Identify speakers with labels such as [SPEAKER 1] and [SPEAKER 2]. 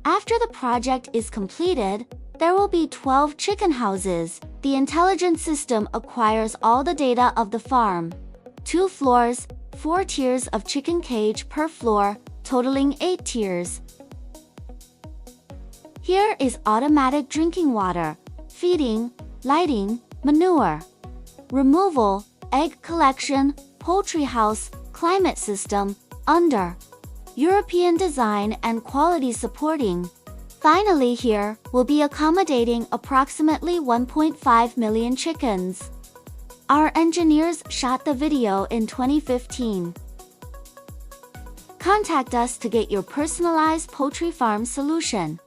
[SPEAKER 1] After the project is completed, there will be 12 chicken houses. The intelligent system acquires all the data of the farm. 2 floors, 4 tiers of chicken cage per floor, totaling 8 tiers. Here is automatic drinking water, feeding, lighting, manure removal, egg collection, poultry house, climate system, under European design and quality supporting. Finally, here will be accommodating approximately 1.5 million chickens. Our engineers shot the video in 2015. Contact us to get your personalized poultry farm solution.